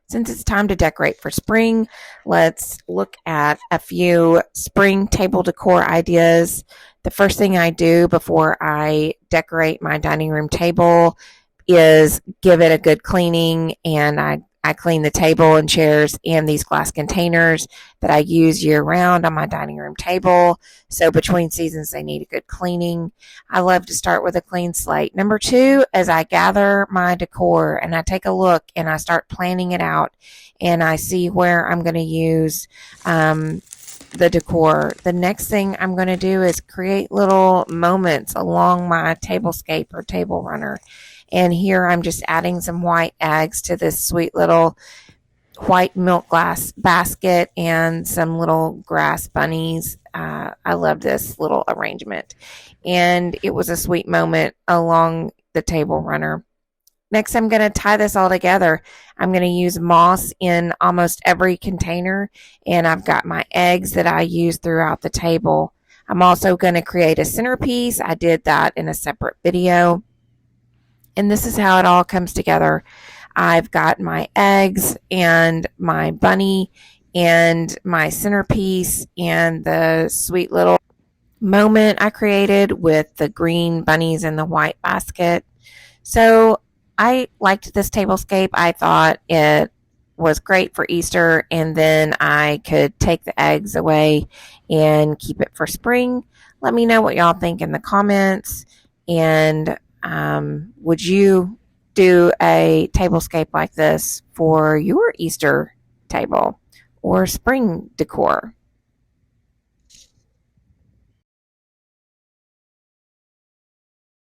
Since it's time to decorate for spring, let's look at a few spring table decor ideas. The first thing I do before I decorate my dining room table is give it a good cleaning, and I clean the table and chairs and these glass containers that I use year round on my dining room table. So between seasons, they need a good cleaning. I love to start with a clean slate. Number two is I gather my decor and I take a look and I start planning it out, and I see where I'm going to use the decor. The next thing I'm going to do is create little moments along my tablescape or table runner. And here I'm just adding some white eggs to this sweet little white milk glass basket and some little grass bunnies. I love this little arrangement. And it was a sweet moment along the table runner. Next, I'm going to tie this all together. I'm going to use moss in almost every container, and I've got my eggs that I use throughout the table. I'm also going to create a centerpiece. I did that in a separate video. And this is how it all comes together. I've got my eggs and my bunny and my centerpiece and the sweet little moment I created with the green bunnies in the white basket. So I liked this tablescape. I thought it was great for Easter, and then I could take the eggs away and keep it for spring. Let me know what y'all think in the comments. And would you do a tablescape like this for your Easter table or spring decor?